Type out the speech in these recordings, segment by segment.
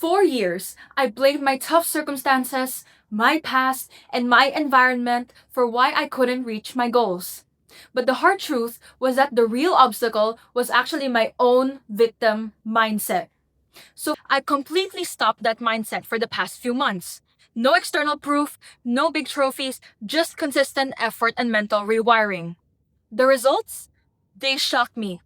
For years, I blamed my tough circumstances, my past, and my environment for why I couldn't reach my goals. But the hard truth was that the real obstacle was actually my own victim mindset. So I completely stopped that mindset for the past few months. No external proof, no big trophies, just consistent effort and mental rewiring. The results? They shocked me.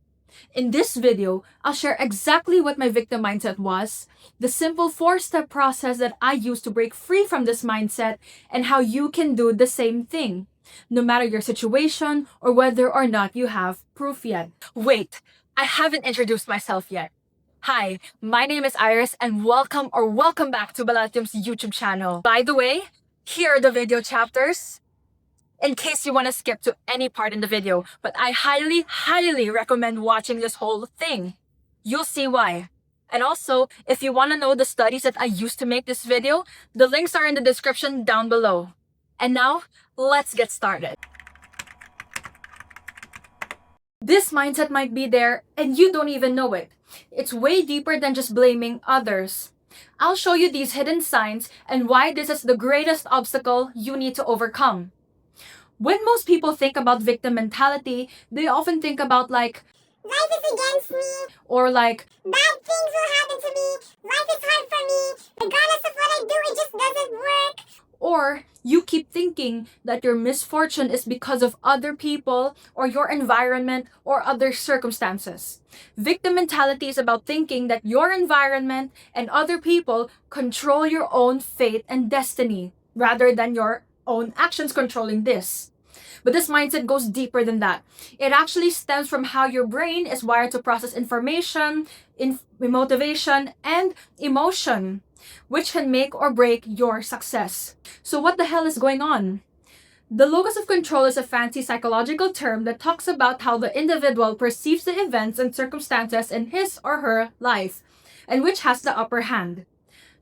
In this video, I'll share exactly what my victim mindset was, the simple 4-step process that I used to break free from this mindset, and how you can do the same thing, no matter your situation or whether or not you have proof yet. Wait, I haven't introduced myself yet. Hi, my name is Iris and welcome back to Balatium's YouTube channel. By the way, here are the video chapters in case you want to skip to any part in the video, but I highly recommend watching this whole thing. You'll see why. And also, if you want to know the studies that I used to make this video, the links are in the description down below. And now, let's get started. This mindset might be there and you don't even know it. It's way deeper than just blaming others. I'll show you these hidden signs and why this is the greatest obstacle you need to overcome. When most people think about victim mentality, they often think about like, life is against me, or like, bad things will happen to me, life is hard for me, regardless of what I do, it just doesn't work. or you keep thinking that your misfortune is because of other people or your environment or other circumstances. Victim mentality is about thinking that your environment and other people control your own fate and destiny, rather than your own actions controlling this. But this mindset goes deeper than that. It actually stems from how your brain is wired to process information, motivation, and emotion, which can make or break your success. So what the hell is going on? The locus of control is a fancy psychological term that talks about how the individual perceives the events and circumstances in his or her life, and which has the upper hand.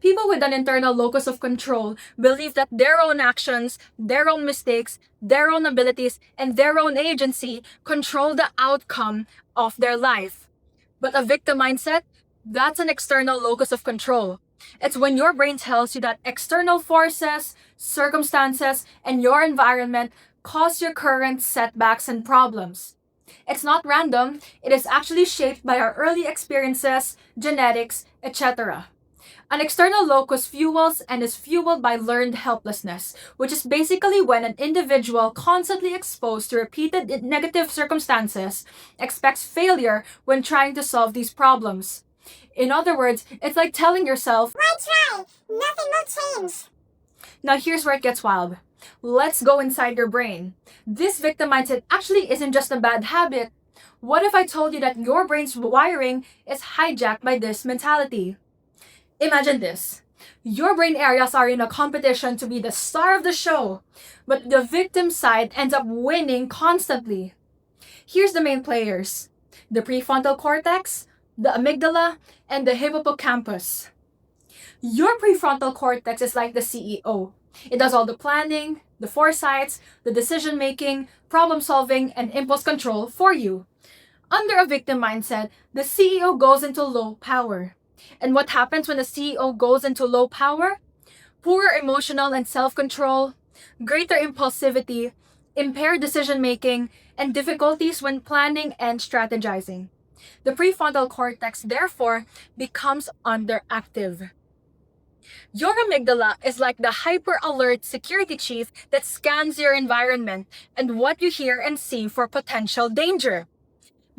People with an internal locus of control believe that their own actions, their own mistakes, their own abilities, and their own agency control the outcome of their life. But a victim mindset, that's an external locus of control. It's when your brain tells you that external forces, circumstances, and your environment cause your current setbacks and problems. It's not random, it is actually shaped by our early experiences, genetics, etc. An external locus fuels and is fueled by learned helplessness, which is basically when an individual constantly exposed to repeated negative circumstances expects failure when trying to solve these problems. In other words, it's like telling yourself, Why try? Nothing will change. Now here's where it gets wild. Let's go inside your brain. This victim mindset actually isn't just a bad habit. What if I told you that your brain's wiring is hijacked by this mentality? Imagine this. Your brain areas are in a competition to be the star of the show, but the victim side ends up winning constantly. Here's the main players: the prefrontal cortex, the amygdala, and the hippocampus. Your prefrontal cortex is like the CEO. It does all the planning, the foresights, the decision making, problem solving, and impulse control for you. Under a victim mindset, the CEO goes into low power. And what happens when the CEO goes into low power? Poor emotional and self-control, greater impulsivity, impaired decision-making, and difficulties when planning and strategizing. The prefrontal cortex, therefore, becomes underactive. Your amygdala is like the hyper-alert security chief that scans your environment and what you hear and see for potential danger.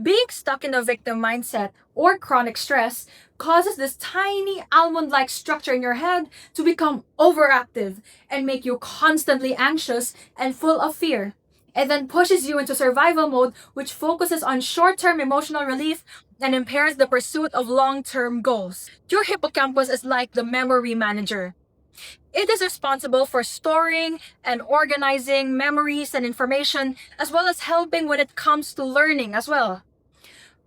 Being stuck in a victim mindset or chronic stress causes this tiny almond-like structure in your head to become overactive and make you constantly anxious and full of fear. It then pushes you into survival mode, which focuses on short-term emotional relief and impairs the pursuit of long-term goals. Your hippocampus is like the memory manager. It is responsible for storing and organizing memories and information, as well as helping when it comes to learning as well.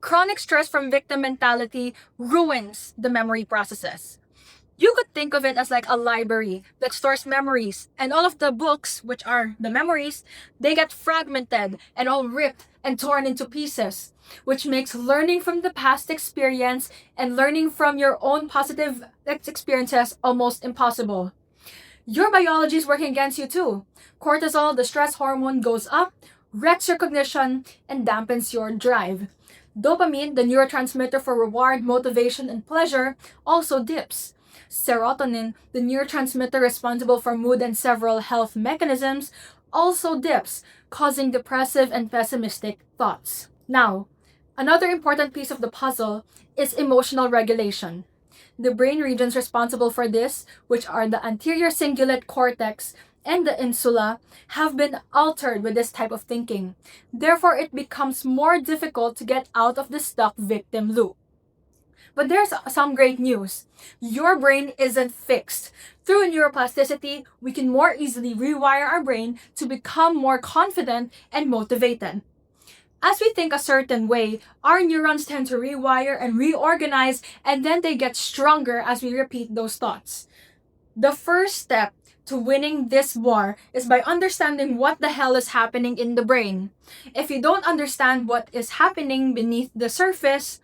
Chronic stress from victim mentality ruins the memory processes. You could think of it as like a library that stores memories, and all of the books, which are the memories, they get fragmented and all ripped and torn into pieces, which makes learning from the past experience and learning from your own positive experiences almost impossible. Your biology is working against you too. Cortisol, the stress hormone, goes up, wrecks your cognition, and dampens your drive. Dopamine, the neurotransmitter for reward, motivation, and pleasure, also dips. Serotonin, the neurotransmitter responsible for mood and several health mechanisms, also dips, causing depressive and pessimistic thoughts. Now, another important piece of the puzzle is emotional regulation. The brain regions responsible for this, which are the anterior cingulate cortex and the insula, have been altered with this type of thinking. Therefore, it becomes more difficult to get out of the stuck victim loop. But there's some great news. Your brain isn't fixed. Through neuroplasticity, we can more easily rewire our brain to become more confident and motivated. As we think a certain way, our neurons tend to rewire and reorganize, and then they get stronger as we repeat those thoughts. The first step to winning this war is by understanding what the hell is happening in the brain. If you don't understand what is happening beneath the surface,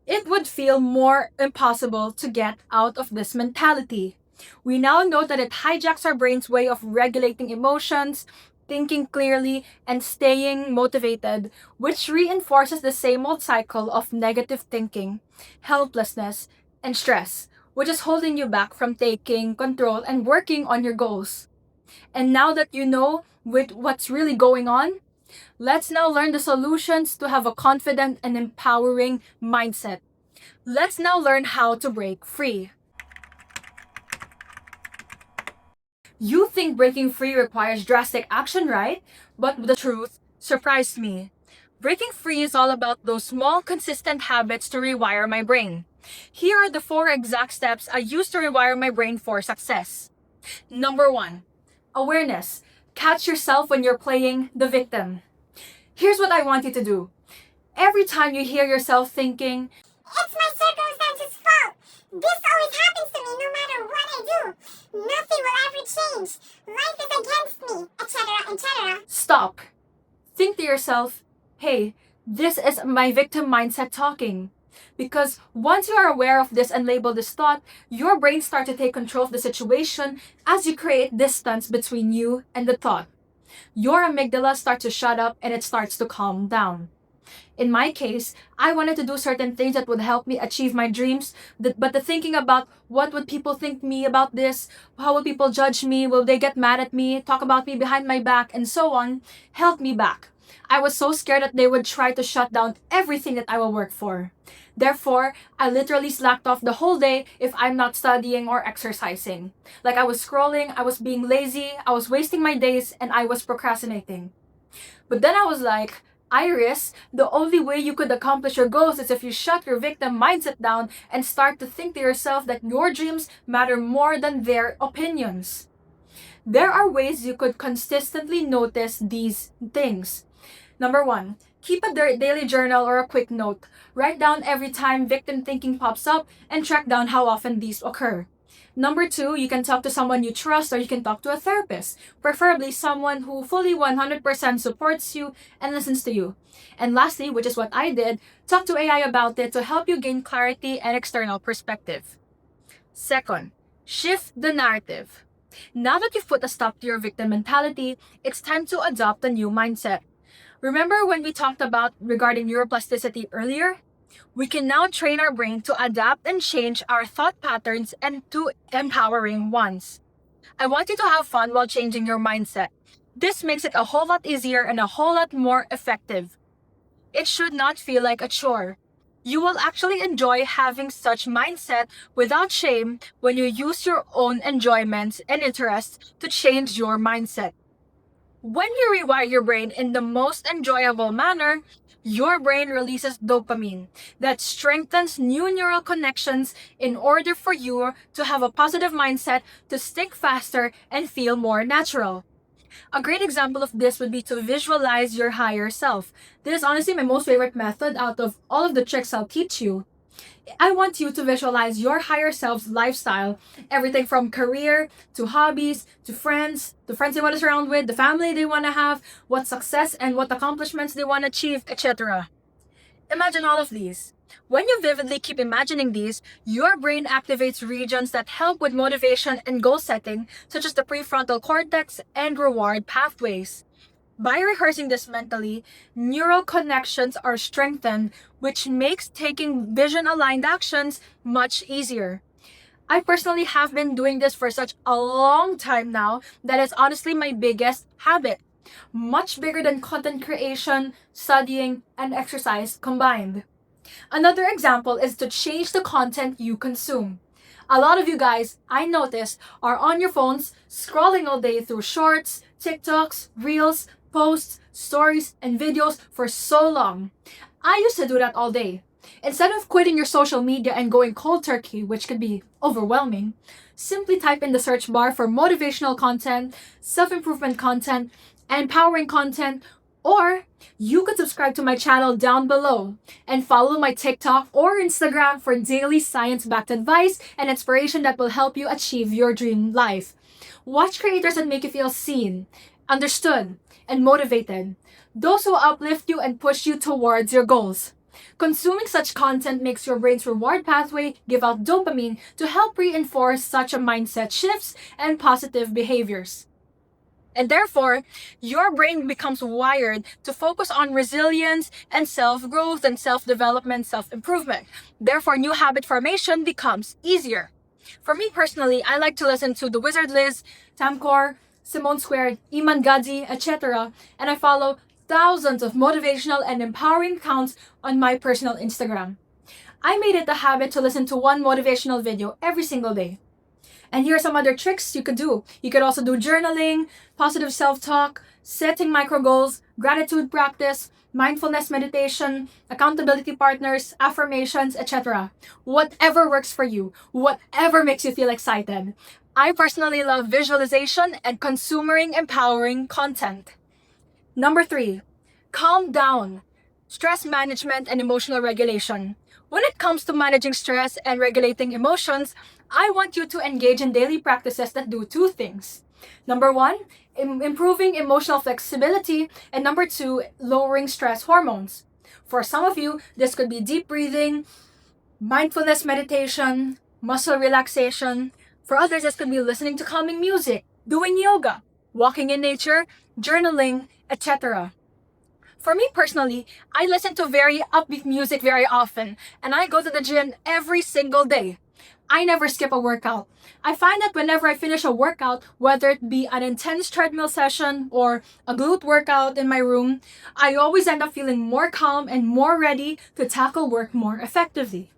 it would feel more impossible to get out of this mentality. We now know that it hijacks our brain's way of regulating emotions, thinking clearly, and staying motivated, which reinforces the same old cycle of negative thinking, helplessness, and stress, which is holding you back from taking control and working on your goals. And now that you know what's really going on, let's now learn the solutions to have a confident and empowering mindset. Let's now learn how to break free. You think breaking free requires drastic action, right? But the truth surprised me. Breaking free is all about those small, consistent habits to rewire my brain. Here are the 4 exact steps I use to rewire my brain for success. Number 1, awareness. Catch yourself when you're playing the victim. Here's what I want you to do. Every time you hear yourself thinking, It's my circumstances' fault. This always happens to me no matter what I do. Nothing will ever change. Life is against me, etc., etc. stop. Think to yourself, hey, this is my victim mindset talking. Because once you are aware of this and label this thought, your brain starts to take control of the situation as you create distance between you and the thought. Your amygdala starts to shut up and it starts to calm down. In my case, I wanted to do certain things that would help me achieve my dreams, but the thinking about what would people think me about this, how will people judge me, will they get mad at me, talk about me behind my back, and so on, held me back. I was so scared that they would try to shut down everything that I will work for. Therefore, I literally slacked off the whole day if I'm not studying or exercising. Like I was scrolling, I was being lazy, I was wasting my days, and I was procrastinating. But then I was like, Iris, the only way you could accomplish your goals is if you shut your victim mindset down and start to think to yourself that your dreams matter more than their opinions. There are ways you could consistently notice these things. Number 1, keep a daily journal or a quick note. Write down every time victim thinking pops up and track down how often these occur. Number 2, you can talk to someone you trust or you can talk to a therapist, preferably someone who fully 100% supports you and listens to you. And lastly, which is what I did, talk to AI about it to help you gain clarity and external perspective. Second, shift the narrative. Now that you've put a stop to your victim mentality, it's time to adopt a new mindset. Remember when we talked about regarding neuroplasticity earlier? We can now train our brain to adapt and change our thought patterns into empowering ones. I want you to have fun while changing your mindset. This makes it a whole lot easier and a whole lot more effective. It should not feel like a chore. You will actually enjoy having such mindset without shame when you use your own enjoyments and interests to change your mindset. When you rewire your brain in the most enjoyable manner, your brain releases dopamine that strengthens new neural connections in order for you to have a positive mindset, to stick faster, and feel more natural. A great example of this would be to visualize your higher self. This is honestly my most favorite method out of all of the tricks I'll teach you. I want you to visualize your higher self's lifestyle, everything from career to hobbies to friends, the friends they want to surround with, the family they want to have, what success and what accomplishments they want to achieve, etc. Imagine all of these. When you vividly keep imagining these, your brain activates regions that help with motivation and goal setting, such as the prefrontal cortex and reward pathways. By rehearsing this mentally, neural connections are strengthened, which makes taking vision aligned actions much easier. I personally have been doing this for such a long time now that it's honestly my biggest habit. Much bigger than content creation, studying, and exercise combined. Another example is to change the content you consume. A lot of you guys, I noticed, are on your phones scrolling all day through shorts, TikToks, reels, posts, stories, and videos for so long. I used to do that all day. Instead of quitting your social media and going cold turkey, which can be overwhelming, simply type in the search bar for motivational content, self-improvement content, empowering content, or you could subscribe to my channel down below and follow my TikTok or Instagram for daily science-backed advice and inspiration that will help you achieve your dream life. Watch creators that make you feel seen, understood, and motivated. Those who uplift you and push you towards your goals. Consuming such content makes your brain's reward pathway give out dopamine to help reinforce such a mindset shifts and positive behaviors. And therefore, your brain becomes wired to focus on resilience and self-growth and self-development, self-improvement. Therefore, new habit formation becomes easier. For me personally, I like to listen to The Wizard Liz, Tamcor, Simone Squared, Iman Gadzi, etc. And I follow thousands of motivational and empowering accounts on my personal Instagram. I made it a habit to listen to one motivational video every single day. And here are some other tricks you could do. You could also do journaling, positive self-talk, setting micro goals, gratitude practice, mindfulness meditation, accountability partners, affirmations, etc. Whatever works for you, whatever makes you feel excited. I personally love visualization and consuming empowering content. Number 3, calm down. Stress management and emotional regulation. When it comes to managing stress and regulating emotions, I want you to engage in daily practices that do 2 things. Number 1, improving emotional flexibility, and number 2, lowering stress hormones. For some of you, this could be deep breathing, mindfulness meditation, muscle relaxation. For others, this could be listening to calming music, doing yoga, walking in nature, journaling, etc. For me personally, I listen to very upbeat music very often, and I go to the gym every single day. I never skip a workout. I find that whenever I finish a workout, whether it be an intense treadmill session or a glute workout in my room, I always end up feeling more calm and more ready to tackle work more effectively.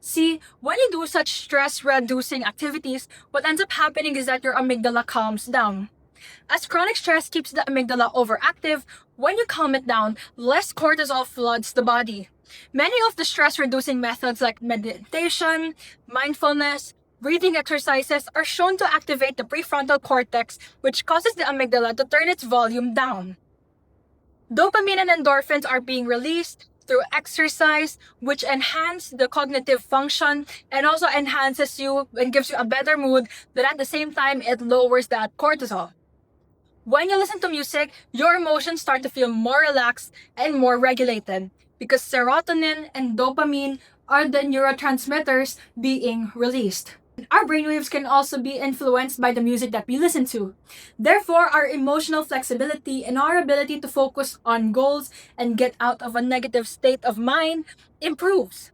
See, when you do such stress-reducing activities, what ends up happening is that your amygdala calms down. As chronic stress keeps the amygdala overactive, when you calm it down, less cortisol floods the body. Many of the stress-reducing methods like meditation, mindfulness, breathing exercises are shown to activate the prefrontal cortex, which causes the amygdala to turn its volume down. Dopamine and endorphins are being released through exercise, which enhance the cognitive function and also enhances you and gives you a better mood, but at the same time, it lowers that cortisol. When you listen to music, your emotions start to feel more relaxed and more regulated because serotonin and dopamine are the neurotransmitters being released. Our brainwaves can also be influenced by the music that we listen to. Therefore, our emotional flexibility and our ability to focus on goals and get out of a negative state of mind improves,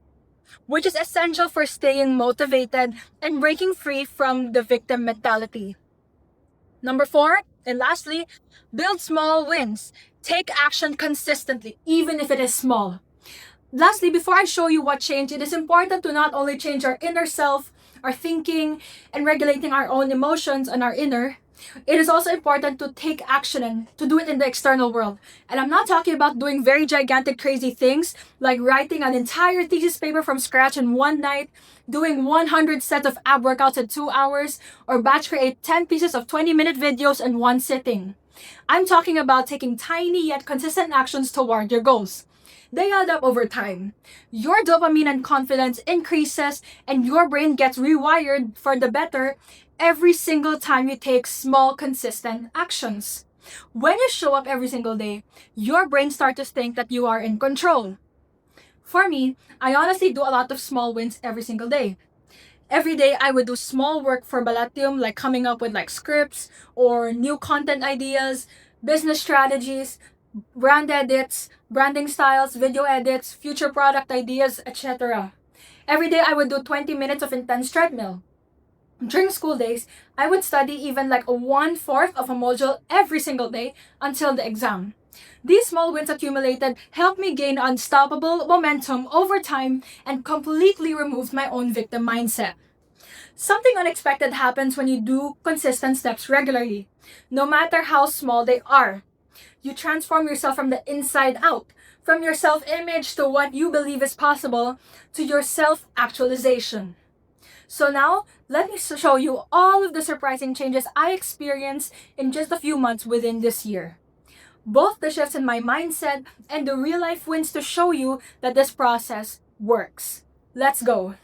which is essential for staying motivated and breaking free from the victim mentality. Number 4, and lastly, build small wins. Take action consistently, even if it is small. Lastly, before I show you what change, it is important to not only change our inner self, our thinking, and regulating our own emotions and our inner, it is also important to take action and to do it in the external world. And I'm not talking about doing very gigantic, crazy things like writing an entire thesis paper from scratch in one night, doing 100 sets of ab workouts in 2 hours, or batch create 10 pieces of 20-minute videos in one sitting. I'm talking about taking tiny yet consistent actions toward your goals. they add up over time. Your dopamine and confidence increases, and your brain gets rewired for the better every single time you take small, consistent actions. When you show up every single day, your brain starts to think that you are in control. For me, I honestly do a lot of small wins every single day. Every day I would do small work for Balatium, like coming up with like scripts or new content ideas, business strategies, brand edits, branding styles, video edits, future product ideas, etc. Every day I would do 20 minutes of intense treadmill. During school days, I would study even like a 1/4 of a module every single day until the exam. These small wins accumulated helped me gain unstoppable momentum over time and completely removed my own victim mindset. Something unexpected happens when you do consistent steps regularly, no matter how small they are. You transform yourself from the inside out, from your self image to what you believe is possible to your self actualization. So now, let me show you all of the surprising changes I experienced in just a few months within this year. Both the shifts in my mindset and the real life wins to show you that this process works. Let's go.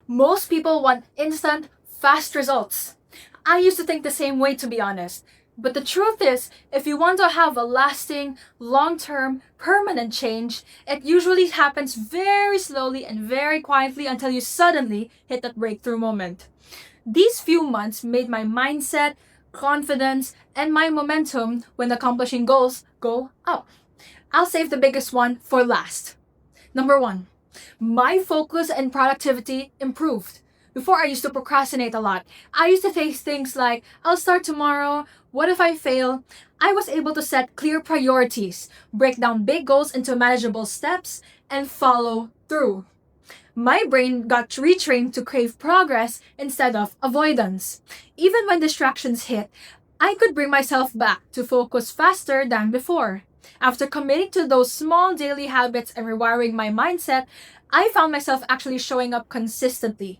Most people want instant, fast results. I used to think the same way, to be honest. But the truth is, if you want to have a lasting, long term, permanent change, it usually happens very slowly and very quietly until you suddenly hit that breakthrough moment. These few months made my mindset, confidence, and my momentum when accomplishing goals go up. I'll save the biggest one for last. Number one, my focus and productivity improved. Before, I used to procrastinate a lot. I used to face things like, I'll start tomorrow, what if I fail? I was able to set clear priorities, break down big goals into manageable steps, and follow through. My brain got retrained to crave progress instead of avoidance. Even when distractions hit, I could bring myself back to focus faster than before. After committing to those small daily habits and rewiring my mindset, I found myself actually showing up consistently.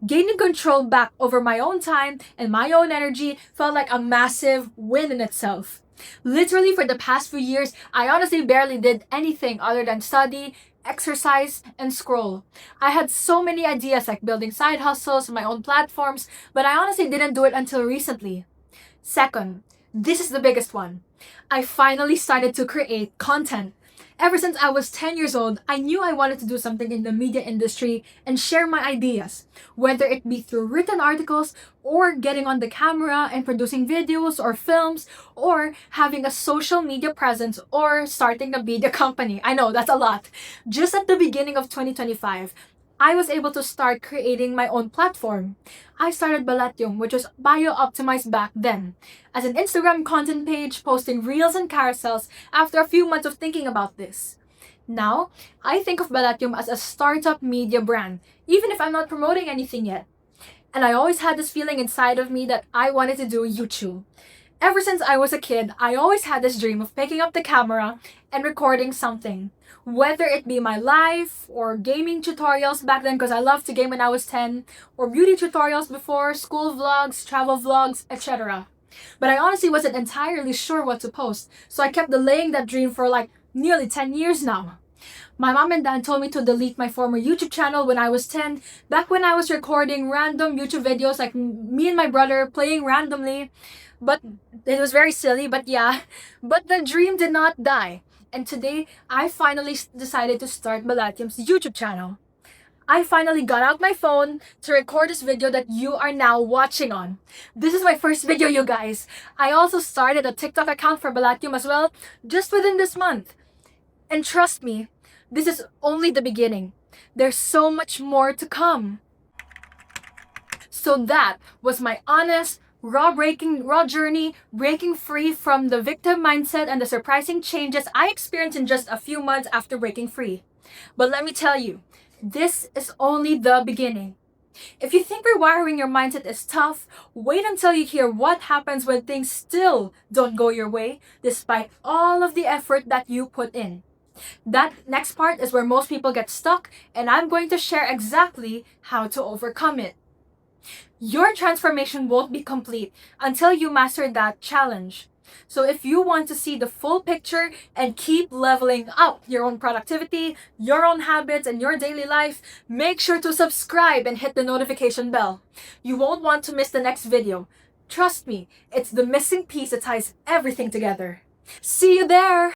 Gaining control back over my own time and my own energy felt like a massive win in itself. Literally, for the past few years, I honestly barely did anything other than study, exercise, and scroll. I had so many ideas like building side hustles, my own platforms, but I honestly didn't do it until recently. Second, this is the biggest one. I finally started to create content. Ever since I was 10 years old, I knew I wanted to do something in the media industry and share my ideas, whether it be through written articles or getting on the camera and producing videos or films or having a social media presence or starting a media company. I know that's a lot. Just at the beginning of 2025, I was able to start creating my own platform. I started Balatium, which was bio-optimized back then, as an Instagram content page posting reels and carousels after a few months of thinking about this. Now, I think of Balatium as a startup media brand, even if I'm not promoting anything yet. And I always had this feeling inside of me that I wanted to do YouTube. Ever since I was a kid, I always had this dream of picking up the camera and recording something. Whether it be my life or gaming tutorials back then because I loved to game when I was 10, or beauty tutorials before, school vlogs, travel vlogs, etc. But I honestly wasn't entirely sure what to post, so I kept delaying that dream for like nearly 10 years now. My mom and dad told me to delete my former YouTube channel when I was 10, back when I was recording random YouTube videos like me and my brother playing randomly. But it was very silly, but yeah. But the dream did not die. And today, I finally decided to start Balatium's YouTube channel. I finally got out my phone to record this video that you are now watching on. This is my first video, you guys. I also started a TikTok account for Balatium as well, just within this month. And trust me, this is only the beginning. There's so much more to come. So that was my honest, raw journey, breaking free from the victim mindset and the surprising changes I experienced in just a few months after breaking free. But let me tell you, this is only the beginning. If you think rewiring your mindset is tough, wait until you hear what happens when things still don't go your way, despite all of the effort that you put in. That next part is where most people get stuck, and I'm going to share exactly how to overcome it. Your transformation won't be complete until you master that challenge. So if you want to see the full picture and keep leveling up your own productivity, your own habits, and your daily life, make sure to subscribe and hit the notification bell. You won't want to miss the next video. Trust me, it's the missing piece that ties everything together. See you there!